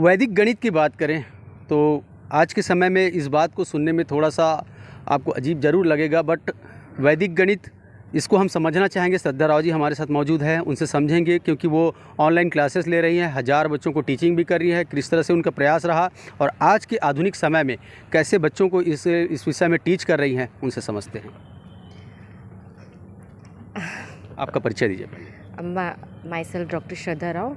वैदिक गणित की बात करें तो आज के समय में इस बात को सुनने में थोड़ा सा आपको अजीब ज़रूर लगेगा, बट वैदिक गणित इसको हम समझना चाहेंगे। श्रद्धा राव जी हमारे साथ मौजूद हैं, उनसे समझेंगे, क्योंकि वो ऑनलाइन क्लासेस ले रही हैं, हज़ार बच्चों को टीचिंग भी कर रही है। किस तरह से उनका प्रयास रहा और आज के आधुनिक समय में कैसे बच्चों को इस विषय में टीच कर रही हैं, उनसे समझते हैं। आपका परिचय दीजिए पहले। My self doctor Shraddha Rao.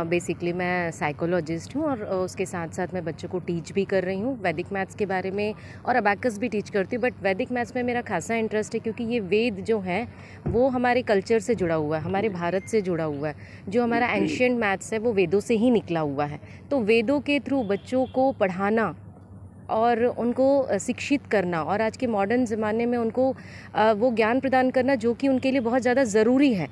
Basically मैं साइकोलॉजिस्ट हूँ और उसके साथ साथ मैं बच्चों को टीच भी कर रही हूँ वैदिक मैथ्स के बारे में, और अबैकस भी टीच करती हूँ। बट वैदिक मैथ्स में मेरा खासा इंटरेस्ट है क्योंकि ये वेद जो है वो हमारे कल्चर से जुड़ा हुआ है, हमारे भारत से जुड़ा हुआ है। जो हमारा एंशियंट मैथ्स है वो वेदों से ही निकला हुआ है। तो वेदों के थ्रू बच्चों को पढ़ाना और उनको शिक्षित करना और आज के मॉडर्न ज़माने में उनको वो ज्ञान प्रदान करना जो कि उनके लिए बहुत ज़्यादा ज़रूरी है,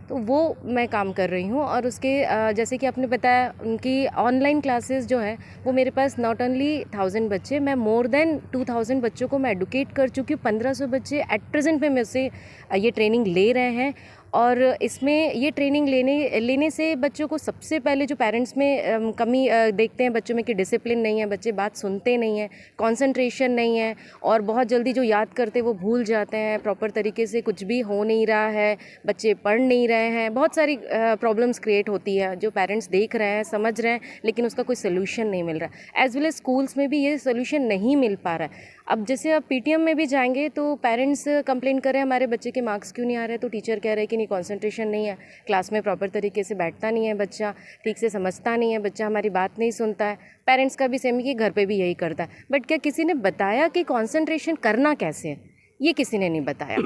तो वो मैं काम कर रही हूँ। और उसके जैसे कि आपने बताया, उनकी ऑनलाइन क्लासेस जो है वो मेरे पास नॉट ओनली 1000 बच्चे, मैं मोर देन 2000 बच्चों को मैं एडुकेट कर चुकी हूँ। 1500 बच्चे एट प्रेजेंट में मुझसे ये ट्रेनिंग ले रहे हैं। और इसमें ये ट्रेनिंग लेने से बच्चों को सबसे पहले जो पेरेंट्स में कमी देखते हैं बच्चों में कि डिसिप्लिन नहीं है, बच्चे बात सुनते नहीं हैं, कंसंट्रेशन नहीं है और बहुत जल्दी जो याद करते वो भूल जाते हैं, प्रॉपर तरीके से कुछ भी हो नहीं रहा है, बच्चे पढ़ नहीं रहे हैं, बहुत सारी प्रॉब्लम्स क्रिएट होती है जो पेरेंट्स देख रहे हैं, समझ रहे हैं, लेकिन उसका कोई सोल्यूशन नहीं मिल रहा है। एज वेल एज स्कूल्स में भी ये सोल्यूशन नहीं मिल पा रहा है। अब जैसे आप पीटीएम में भी जाएंगे तो पेरेंट्स कंप्लेन कर रहे हैं हमारे बच्चे के मार्क्स क्यों नहीं आ रहे, तो टीचर कह रहे हैं कि नहीं, कंसंट्रेशन नहीं है, क्लास में प्रॉपर तरीके से बैठता नहीं है बच्चा, ठीक से समझता नहीं है बच्चा, हमारी बात नहीं सुनता है। पेरेंट्स का भी सेम ही कि घर पे भी यही करता है। बट क्या किसी ने बताया कि कंसंट्रेशन करना कैसे है? ये किसी ने नहीं बताया।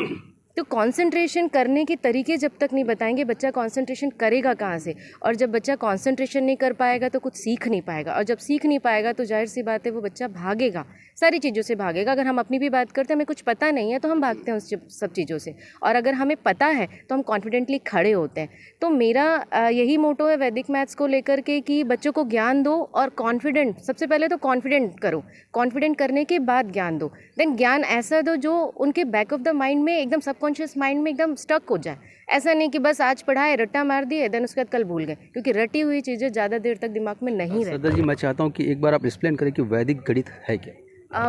तो कंसंट्रेशन करने के तरीके जब तक नहीं बताएंगे, बच्चा कंसंट्रेशन करेगा कहाँ से? और जब बच्चा कंसंट्रेशन नहीं कर पाएगा तो कुछ सीख नहीं पाएगा, और जब सीख नहीं पाएगा तो जाहिर सी बात है वो बच्चा भागेगा, सारी चीज़ों से भागेगा। अगर हम अपनी भी बात करते हैं, हमें कुछ पता नहीं है तो हम भागते हैं उस सब चीज़ों से, और अगर हमें पता है तो हम कॉन्फिडेंटली खड़े होते हैं। तो मेरा यही मोटो है वैदिक मैथ्स को लेकर के कि बच्चों को ज्ञान दो और कॉन्फिडेंट, सबसे पहले तो कॉन्फिडेंट करो, कॉन्फिडेंट करने के बाद ज्ञान दो। देन ज्ञान ऐसा दो जो उनके बैक ऑफ द माइंड में, एकदम सबकॉन्शियस माइंड में एकदम स्टक हो जाए। ऐसा नहीं कि बस आज पढ़ाए, रट्टा मार दिए, देन उसके बाद कल भूल गए, क्योंकि रटी हुई चीज़ें ज़्यादा देर तक दिमाग में नहीं रहती। श्रद्धा जी, मैं चाहता हूँ कि एक बार आप एक्सप्लेन करें कि वैदिक गणित है क्या।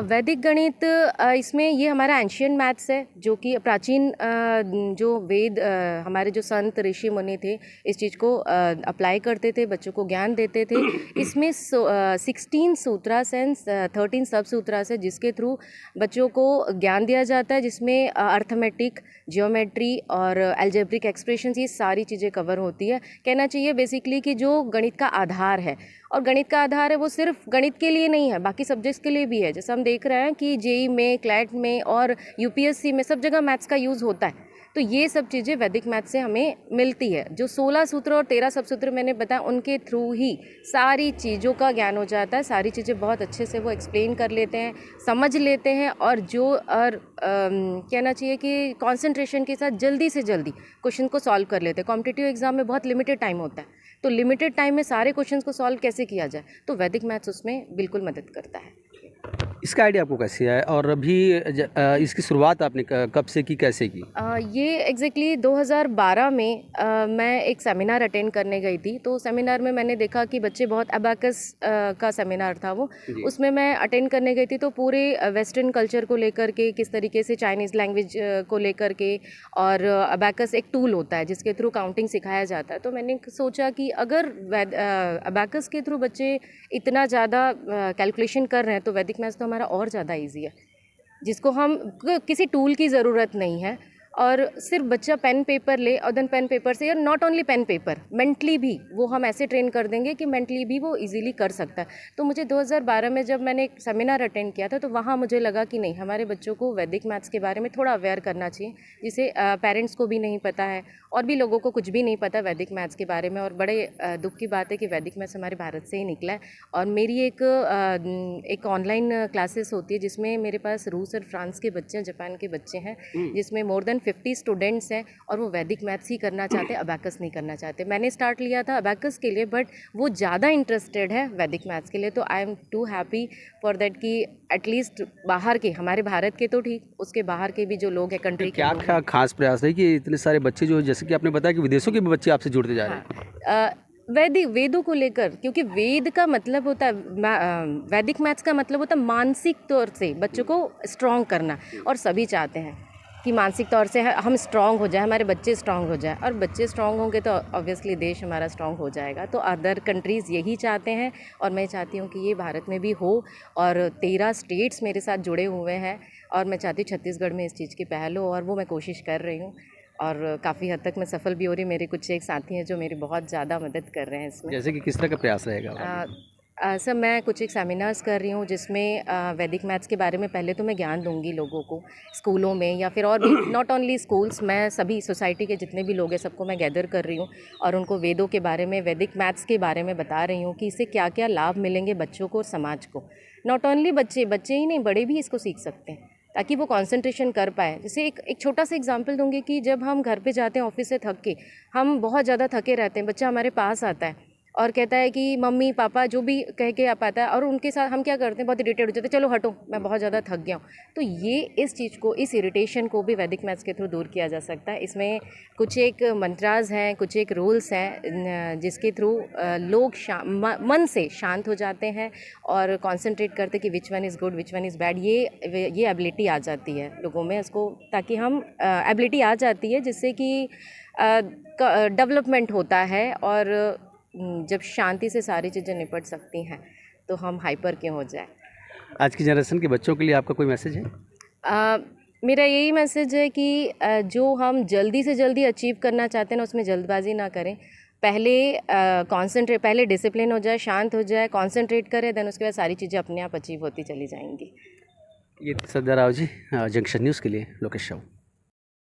वैदिक गणित इसमें ये हमारा एंशियंट मैथ्स है जो कि प्राचीन जो वेद हमारे जो संत ऋषि मुनि थे इस चीज़ को अप्लाई करते थे, बच्चों को ज्ञान देते थे। इसमें 16 सूत्रास एंड 13 सब सूत्रास है जिसके थ्रू बच्चों को ज्ञान दिया जाता है, जिसमें अर्थमेटिक, जियोमेट्री और एल्जेब्रिक एक्सप्रेशंस, ये सारी चीज़ें कवर होती है। कहना चाहिए बेसिकली कि जो गणित का आधार है, और गणित का आधार है वो सिर्फ गणित के लिए नहीं है, बाकी सब्जेक्ट्स के लिए भी है। जैसे हम देख रहे हैं कि जेई में, क्लैट में और यूपीएससी में सब जगह मैथ्स का यूज़ होता है। तो ये सब चीज़ें वैदिक मैथ्स से हमें मिलती है। जो 16 सूत्र और 13 सब सूत्र मैंने बताया, उनके थ्रू ही सारी चीज़ों का ज्ञान हो जाता है। सारी चीज़ें बहुत अच्छे से वो एक्सप्लेन कर लेते हैं, समझ लेते हैं, और कहना चाहिए कि कंसंट्रेशन के साथ जल्दी से जल्दी क्वेश्चन को सॉल्व कर लेते हैं। कॉम्पिटिटिव एग्जाम में बहुत लिमिटेड टाइम होता है, तो लिमिटेड टाइम में सारे क्वेश्चंस को सॉल्व कैसे किया जाए, तो वैदिक मैथ्स उसमें बिल्कुल मदद करता है। इसका आइडिया आपको कैसे आया और अभी इसकी शुरुआत आपने कब से की, कैसे की? ये एग्जैक्टली 2012 में मैं एक सेमिनार अटेंड करने गई थी। तो सेमिनार में मैंने देखा कि बच्चे बहुत, अबैकस का सेमिनार था वो, उसमें मैं अटेंड करने गई थी। तो पूरे वेस्टर्न कल्चर को लेकर के, किस तरीके से चाइनीज़ लैंग्वेज को लेकर के, और अबैकस एक टूल होता है जिसके थ्रू काउंटिंग सिखाया जाता है। तो मैंने सोचा कि अगर अबैकस के थ्रू बच्चे इतना ज़्यादा कैलकुलेशन कर रहे हैं तो वैदिक मैथ्स तो हमारा और ज़्यादा ईजी है, जिसको हम किसी टूल की ज़रूरत नहीं है, और सिर्फ बच्चा पेन पेपर ले, और देन पेन पेपर से, या not only pen paper, mentally भी वो हम ऐसे ट्रेन कर देंगे कि मेंटली भी वो इजीली कर सकता है। तो मुझे 2012 में जब मैंने एक सेमिनार अटेंड किया था तो वहाँ मुझे लगा कि नहीं, हमारे बच्चों को वैदिक मैथ्स के बारे में थोड़ा अवेयर करना चाहिए, जिसे पेरेंट्स को भी नहीं पता है और भी लोगों को कुछ भी नहीं पता वैदिक मैथ्स के बारे में। और बड़े दुख की बात है कि वैदिक मैथ्स हमारे भारत से ही निकला है। और मेरी एक ऑनलाइन क्लासेस होती है जिसमें मेरे पास रूस और फ्रांस के बच्चे हैं, जापान के बच्चे हैं, जिसमें मोर देन 50 स्टूडेंट्स हैं, और वो वैदिक मैथ्स ही करना चाहते हैं, अबैकस नहीं करना चाहते। मैंने स्टार्ट लिया था अबैकस के लिए, बट वो ज़्यादा इंटरेस्टेड है वैदिक मैथ्स के लिए। तो I am too happy for that कि एटलीस्ट बाहर के, हमारे भारत के तो ठीक, उसके बाहर के भी जो लोग हैं कंट्री के, क्या खास प्रयास है कि इतने सारे बच्चे जो, जैसे कि आपने बताया कि विदेशों के भी बच्चे आपसे जुड़ते जा रहे हैं? वेदों को लेकर, क्योंकि वेद का मतलब होता है वैदिक मैथ्स का मतलब होता है मानसिक तौर से बच्चों को स्ट्रॉन्ग करना, और सभी चाहते हैं कि मानसिक तौर से हम स्ट्रॉन्ग हो जाए, हमारे बच्चे स्ट्रॉन्ग हो जाए, और बच्चे स्ट्रॉन्ग होंगे तो ऑब्वियसली देश हमारा स्ट्रॉन्ग हो जाएगा। तो अदर कंट्रीज़ यही चाहते हैं और मैं चाहती हूँ कि ये भारत में भी हो, और 13 स्टेट्स मेरे साथ जुड़े हुए हैं और मैं चाहती हूँ छत्तीसगढ़ में इस चीज़ की पहल हो, और वो मैं कोशिश कर रही हूँ और काफ़ी हद तक मैं सफल भी हो रही। मेरे कुछ एक साथी हैं जो मेरी बहुत ज़्यादा मदद कर रहे हैं इसमें। जैसे कि किस तरह का प्रयास रहेगा? सर मैं कुछ एक सेमिनार्स कर रही हूँ जिसमें वैदिक मैथ्स के बारे में पहले तो मैं ज्ञान दूंगी लोगों को स्कूलों में, या फिर और भी नॉट ओनली स्कूल्स, मैं सभी सोसाइटी के जितने भी लोग हैं सबको मैं गैदर कर रही हूँ और उनको वेदों के बारे में, वैदिक मैथ्स के बारे में बता रही हूँ कि इससे क्या क्या लाभ मिलेंगे बच्चों को और समाज को। नॉट ओनली बच्चे ही नहीं, बड़े भी इसको सीख सकते हैं ताकि वो कंसंट्रेशन कर पाए। जैसे एक छोटा सा एग्जांपल दूंगी कि जब हम घर पे जाते हैं ऑफिस से थक के, हम बहुत ज़्यादा थके रहते हैं, बच्चा हमारे पास आता है और कहता है कि मम्मी पापा जो भी कह के आप आता है, और उनके साथ हम क्या करते हैं, बहुत इरिटेट हो जाते हैं, चलो हटो मैं बहुत ज़्यादा थक गया हूँ। तो ये इस चीज़ को, इस इरिटेशन को भी वैदिक मैथ्स के थ्रू दूर किया जा सकता है। इसमें कुछ एक मंत्रास हैं, कुछ एक रूल्स हैं जिसके थ्रू लोग मन से शांत हो जाते हैं और कॉन्सेंट्रेट करते कि which one is good which one is bad. ये एबिलिटी आ जाती है लोगों में, इसको ताकि हम एबिलिटी आ जाती है जिससे कि डेवलपमेंट होता है, और जब शांति से सारी चीज़ें निपट सकती हैं तो हम हाइपर क्यों हो जाए। आज की जनरेशन के बच्चों के लिए आपका कोई मैसेज है? मेरा यही मैसेज है कि जो हम जल्दी से जल्दी अचीव करना चाहते हैं ना, उसमें जल्दबाजी ना करें। पहले डिसिप्लिन हो जाए, शांत हो जाए, कॉन्सेंट्रेट करें, देन उसके बाद सारी चीज़ें अपने आप अचीव होती चली जाएंगी। ये श्रद्धा राव जी, जंक्शन न्यूज़ के लिए लोकेश राव।